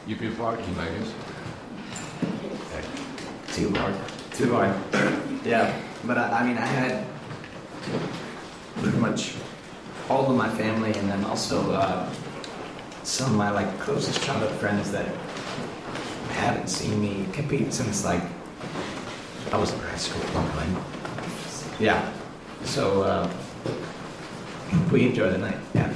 You've been parking, I guess. Too hard. Too hard. Yeah, but I mean, I had pretty much all of my family, and then also some of my closest childhood friends that haven't seen me compete since I was in high school. Yeah. So we enjoyed the night. Yeah.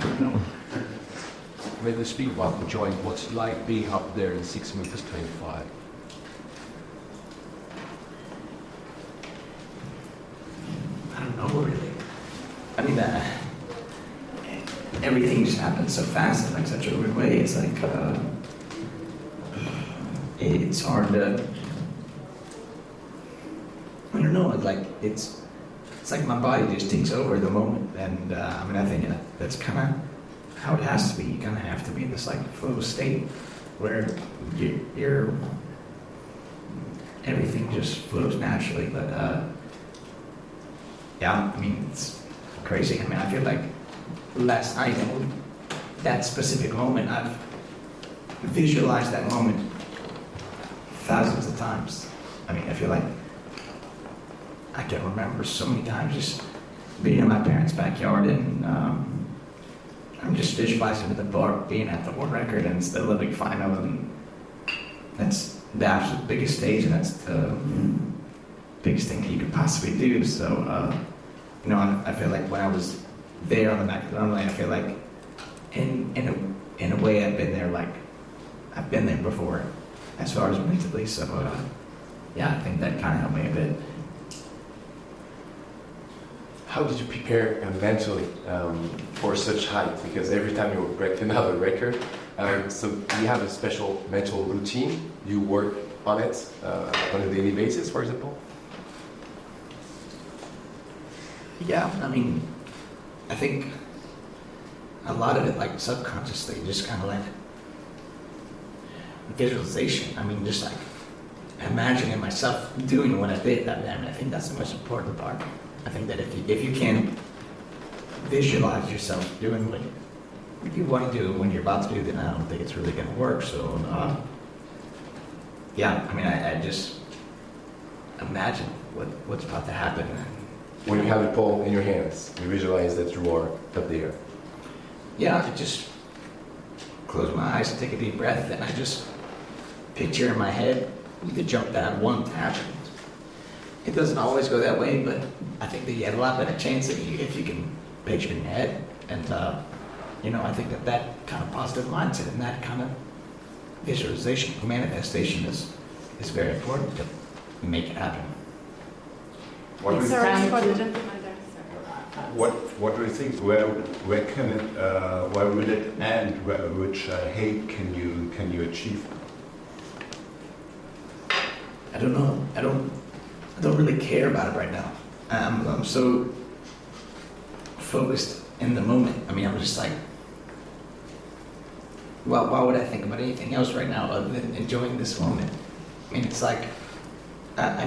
When we speak about enjoying what's it like being up there in 6 meters 25. I don't know really. I mean, everything just happens so fast in such a weird way. It's it's hard to. I don't know. It's like my body just takes over the moment, and I mean, I think that's kind of how it has to be. You kind of have to be in this flow state where you're everything just flows naturally. But yeah, I mean, it's crazy. I mean, I feel like last night, that specific moment, I've visualized that moment thousands of times. I mean, I feel like I can remember so many times just being in my parents' backyard, and I'm just visualizing the bar, being at the world record, and it's the Olympic final, and that's the absolute biggest stage, and that's the biggest thing that you could possibly do. So, I feel like when I was there on the back of the runway, I feel like in a way I've been there before, as far as mentally. So, yeah, I think that kind of helped me a bit. How did you prepare mentally for such height? Because every time you break another record, so you have a special mental routine. You work on it on a daily basis, for example. Yeah, I mean, I think a lot of it, subconsciously, just kind of visualization. I mean, just imagining myself doing what I did. I mean, I think that's the most important part. I think that if you can visualize yourself doing what you want to do when you're about to do, then I don't think it's really going to work. So, yeah, I mean, I just imagine what's about to happen. When you have the pole in your hands, you visualize that you are up there. Yeah, I just close my eyes and take a deep breath, and I just picture in my head the jump that I want to happen. It doesn't always go that way, but I think that you have a lot better chance if you can picture in your head. And, I think that kind of positive mindset and that kind of visualization, manifestation is very important to make it happen. What do you think? What do you think? Where can it? Where will it end? Which height can you achieve? I don't know. I don't really care about it right now. I'm so focused in the moment. I mean, I'm just well, why would I think about anything else right now other than enjoying this moment? I mean, it's I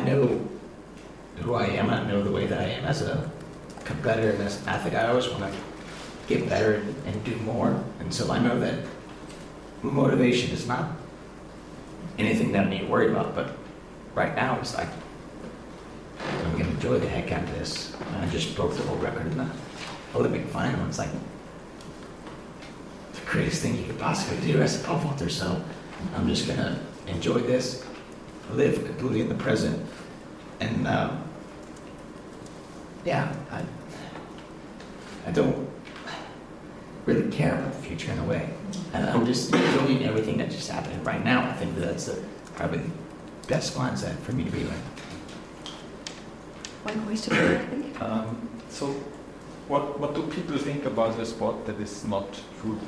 know who I am. I know the way that I am as a competitor and as an athlete. I always want to get better and do more. And so I know that motivation is not anything that I need to worry about. But right now, it's I'm going to enjoy the heck out of this. And I just broke the world record in the Olympic final. It's the greatest thing you could possibly do as a pole vaulter. So I'm just going to enjoy this, live completely in the present. And yeah, I don't really care about the future in a way. And I'm just enjoying everything that just happened right now. I think that's probably the best mindset for me to be in. One question, I think. So, what do people think about the sport that is not true?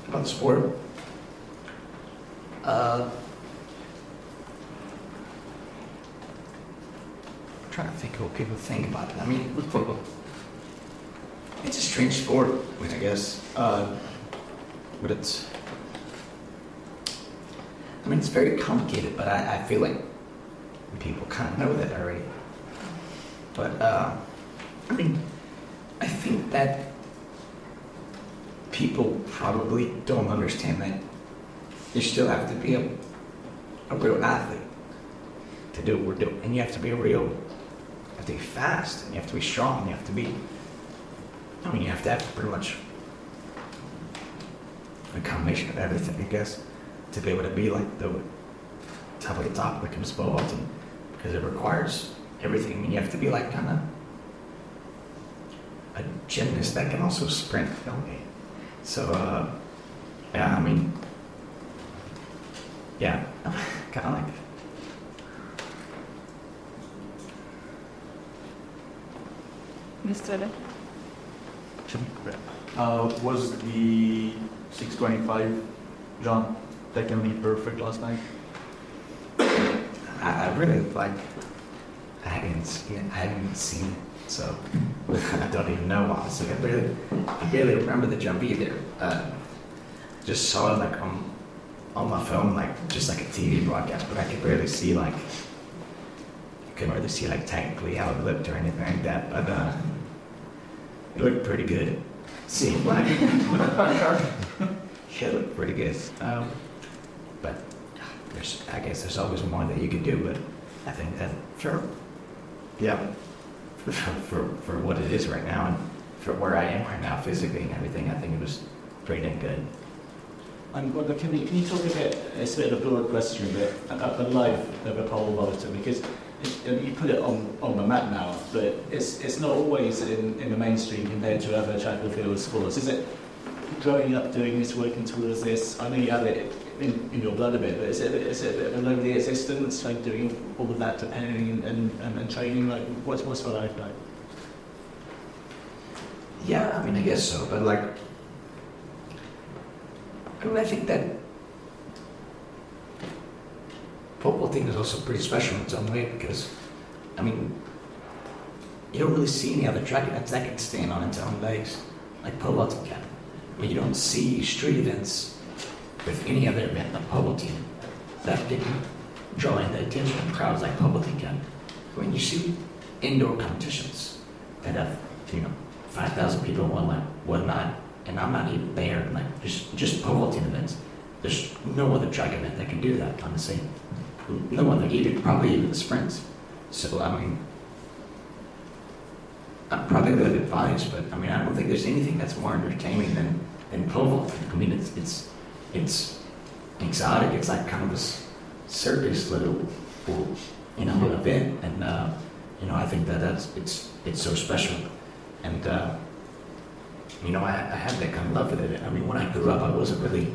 About the sport? I'm trying to think of what people think about it. I mean, it's a strange sport, I guess. But it's very complicated, but I feel like people kind of know that already. But, I think that people probably don't understand that you still have to be a real athlete to do what we're doing. And you have to be you have to be fast, and you have to be strong, you have to be, you have to have pretty much a combination of everything, I guess, to be able to be like the top of the top when it comes to pole vaulting, because it requires everything. I mean, you have to be like kind of a gymnast that can also sprint, don't you? So, yeah, I mean, yeah, kind of like it. Mr. Was the 625 jump technically perfect last night? I really like. I haven't seen it, so I don't even know. Honestly, I barely remember the jump either. Just saw it like on my phone, like just like a TV broadcast, but I could barely see like. You couldn't really see like technically how it looked or anything like that, but it looked pretty good. Seemed like it looked pretty good. But I guess there's always more that you could do, but I think that for what it is right now and for where I am right now physically and everything, I think it was pretty damn good. Wonder, can you talk a bit, it's a bit of a broad question, but about the life of a pole vaulter, because you put it on the map now, but it's not always in the mainstream compared to other track and field sports. Is it growing up doing this, working towards this? I know you have it in your blood a bit, but is it a bit of a lonely existence, like doing all of that depending and training? Like, what's the life like? Yeah, I mean, I guess so, but like, I mean, I think that pole vaulting is also pretty special in its own way because, I mean, you don't really see any other track events that can stand on its own legs like pole vaulting can. I mean, you don't see street events with any other event like pole vaulting that can draw in the attention of crowds like pole vaulting can. When you see indoor competitions that have, 5,000 people in whatnot, and I'm not even there, like just pole vaulting events. There's no other track event that can do that, honestly. No other, probably even the sprints. So, I mean, I'm probably a little bit biased, but I mean, I don't think there's anything that's more entertaining than pole vaulting. I mean, it's exotic. It's like kind of this circus little, event, and I think it's so special, and I had that kind of love for it. I mean, when I grew up, I wasn't really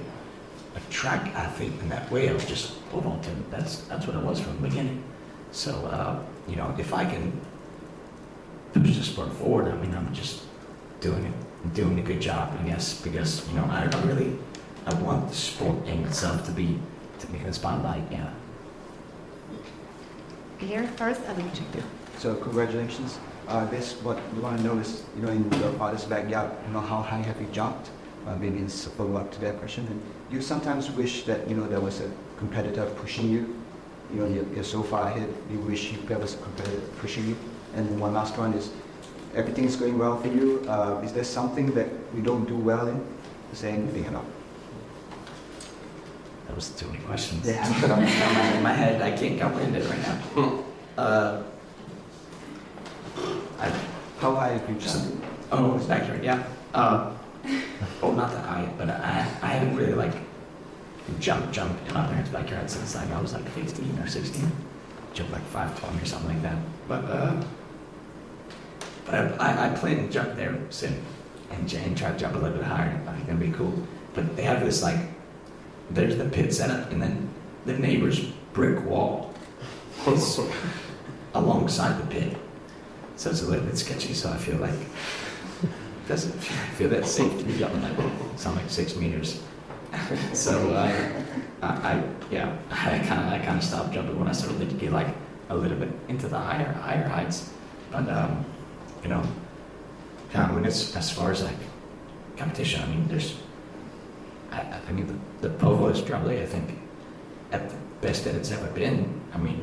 a track athlete in that way. I was just pole vaulting. That's what I was from the beginning. So, if I can push the sport forward, I mean, I'm just doing a good job, I guess, because, I want the sport in itself to be in the spotlight, yeah. Here first, and then check there. So congratulations. This what we want to know is, in your father's backyard, how high have you jumped? Maybe it's a follow-up to that question. And you sometimes wish that, there was a competitor pushing you. You're so far ahead, you wish there was a competitor pushing you. And one last one is, everything's going well for you. Is there something that we don't do well in? Say anything at all? That was too many questions. Yeah. In my head, I can't comprehend it right now. How high have you jumped? Oh, it's backyard, yeah. Not that high, but I haven't really jumped in my parents' backyard since I was 15 or 16. Jumped 5'20" or something like that. But I plan to jump there soon and try to jump a little bit higher. I think that'd be cool. But they have this there's the pit setup, and then the neighbor's brick wall is alongside the pit. So it's a little bit sketchy, so I feel like it doesn't feel that safe to be jumping something 6 meters. So I kind of stopped jumping when I started to get a little bit into the higher heights. But as far as competition, I mean, the pole vault is probably, I think, at the best that it's ever been. I mean,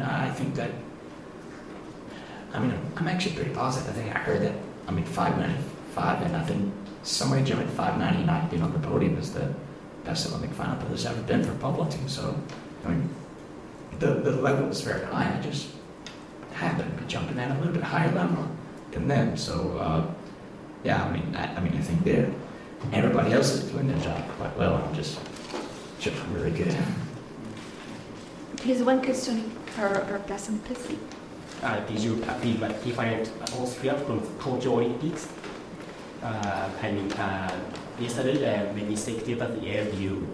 I'm actually pretty positive. I think I heard that, 5'9", and I think somebody jumping 599 being on the podium is the best Olympic final that there's ever been for pole vaulting. So, I mean, the level is very high. I just happened to be jumping at a little bit higher level than them. So, yeah, I mean, I think everybody else is doing their job quite well. I'm just really good. Here's one question per person, please. Did you different Austria from Tokyo Olympics? Yesterday, when you say at the end, you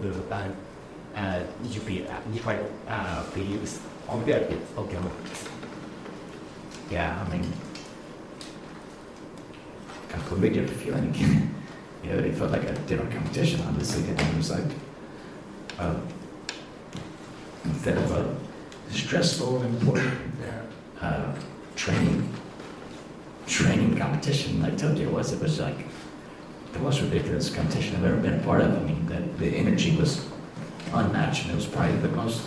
feel different feelings compared with Tokyo Olympics? Yeah, I mean, completely different feeling. You know, it felt like a different competition, honestly. And it was like, instead of a stressful and important training competition like Tokyo was, it was like the most ridiculous competition I've ever been a part of. I mean, the energy was unmatched, and it was probably the most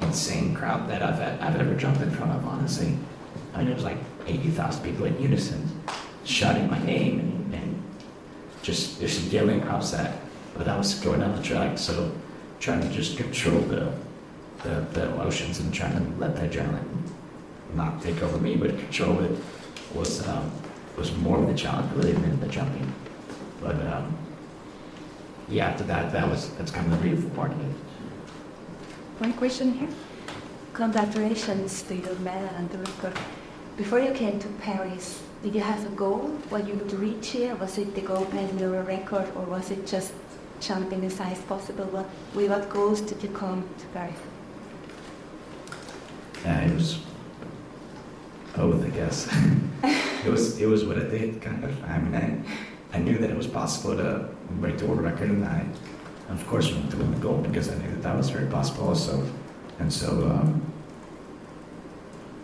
insane crowd that I've ever jumped in front of, honestly. I mean, it was like 80,000 people in unison shouting my name and just yelling outside. But I was going down the track, so trying to just control the emotions and trying to let the adrenaline not take over me, but control it was more of the challenge really than the jumping. But yeah, after that's kind of the beautiful part of it. One question here. Congratulations to your medal and the record. Before you came to Paris, did you have a goal what you would reach here? Was it the gold medal or a record, or was it just jumping as high as possible? With what goals did you come to Paris? It was both, I guess. it was what I did, kind of. I mean, I knew that it was possible to break the world record, and I, of course, wanted to win the gold because I knew that was very possible also. And so,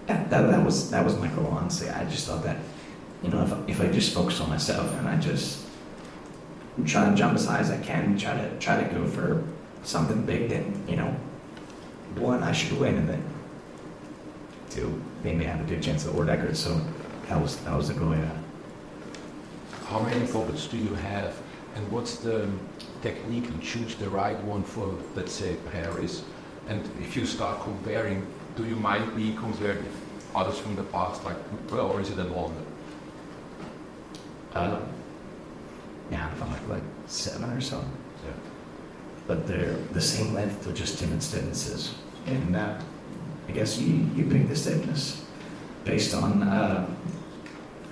yeah, that was my goal, honestly. I just thought that, you know, if I just focus on myself and I just try to jump as high as I can, try to go for something big, then, you know, one, I should win, and then two, maybe have a good chance at the world record. So that was the goal, yeah. How many pockets do you have, and what's the technique to choose the right one for, let's say, Paris? And if you start comparing, do you might be compared with others from the past, like, well, or is it in London? Yeah, I'm like 7 or so. Yeah. But they're the same length, they're just different stiffnesses. And I guess you pick the stiffness based on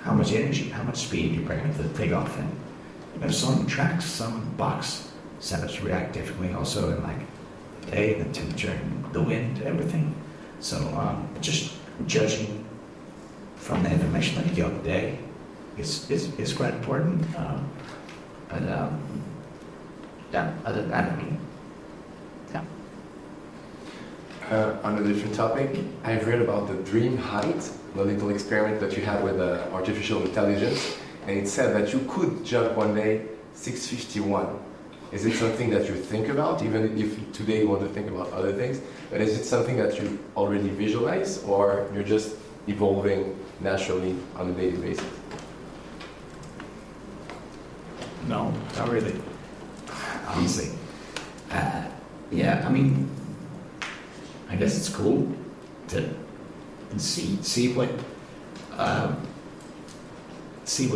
how much energy, how much speed you bring to the takeoff. And you know, some tracks, some box setups react differently also in like the day, the temperature, and the wind, everything. So just judging from the information that you get on the day is quite important. But yeah, other than that, I mean, yeah. On a different topic, I've read about the dream height, the little experiment that you had with artificial intelligence, and it said that you could jump one day 651. Is it something that you think about, even if today you want to think about other things? But is it something that you already visualize, or you're just evolving naturally on a daily basis? No, not really. Honestly. Yeah, I mean, I guess it's cool to see what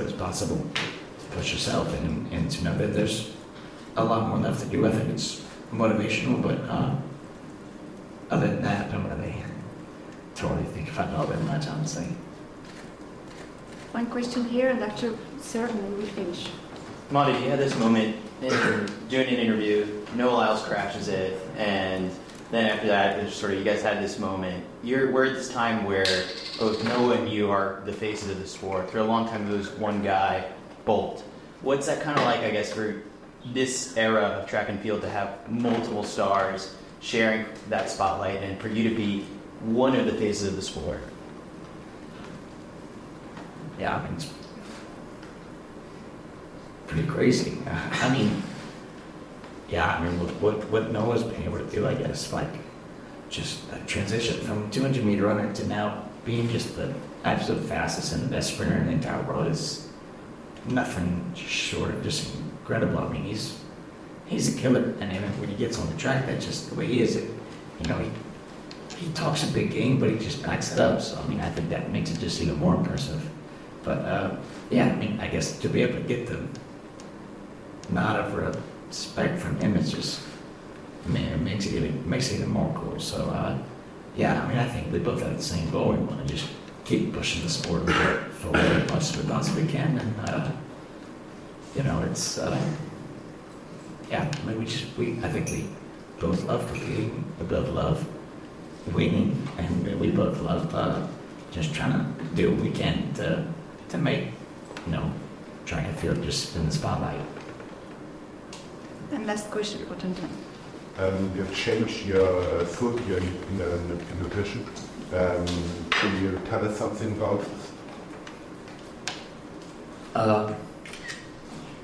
is possible to push yourself and to know that there's a lot more left to do. I think it's motivational, but other than that, I don't really totally think about it all that much, honestly. One question here, and after certainly we finish. Mondo, you had this moment doing an interview, Noah Lyles crashes it, and then after that, it's sort of, you guys had this moment. We're at this time where both Noah and you are the faces of the sport. For a long time, it was one guy, Bolt. What's that kind of like, I guess, for this era of track and field to have multiple stars sharing that spotlight and for you to be one of the faces of the sport? Yeah, I mean, it's pretty crazy. I mean, yeah, I mean, what Noah's been able to do, I guess, like, just a transition from 200-meter runner to now being just the absolute fastest and the best sprinter in the entire world is nothing short of just incredible. I mean, he's a killer, and then when he gets on the track, that's just the way he is. You know, he talks a big game, but he just backs it up. So I mean, I think that makes it just even more impressive. But yeah, I mean, I guess to be able to get the nod of respect from him, it's just, man, it makes it even more cool. So yeah, I mean, I think we both have the same goal. We want to just keep pushing the sport forward as much as we possibly can, and you know, it's yeah. I mean, I think we both love competing. We both love winning, and we both love just trying to do what we can to make, you know, trying to feel just in the spotlight. And last question for Tintin. You've changed your food, your nutrition. Can you tell us something about this?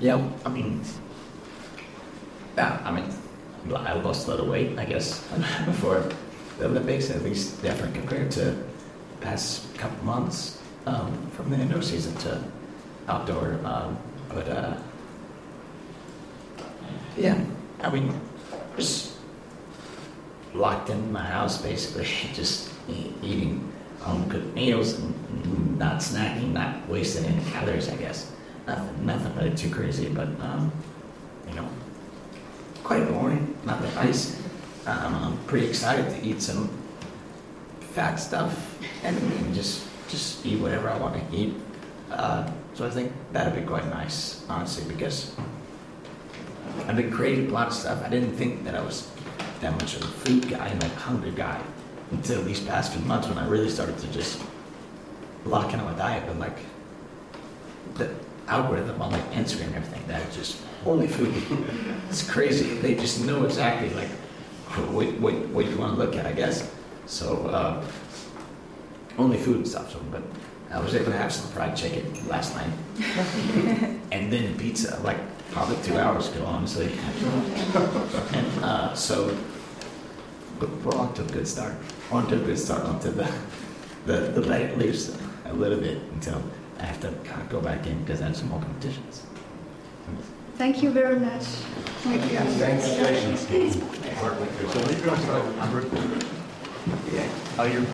Yeah, I mean, I lost a lot of weight, I guess, before the Olympics, at least definitely compared to the past couple months, from the indoor season to outdoor. But yeah, I mean, just locked in my house, basically, just eating home-cooked meals and not snacking, not wasting any calories, I guess. Nothing really too crazy, but, you know, quite boring, not that nice. I'm pretty excited to eat some fat stuff and just eat whatever I want to eat. So I think that'd be quite nice, honestly, because I've been creating a lot of stuff. I didn't think that I was that much of a food guy and a hungry guy until these past few months when I really started to just lock in on my diet. But like the algorithm on like Instagram and everything, that is just only food. It's crazy. They just know exactly like what you want to look at, I guess. So only food and stuff. So, but I was able to have some fried chicken last night, and then pizza like probably 2 hours ago, honestly. And so we're on to a good start. Onto the bed loose a little bit until I have to kind of go back in because I have some more competitions. Thank you very much. Thank you. Thanks. So,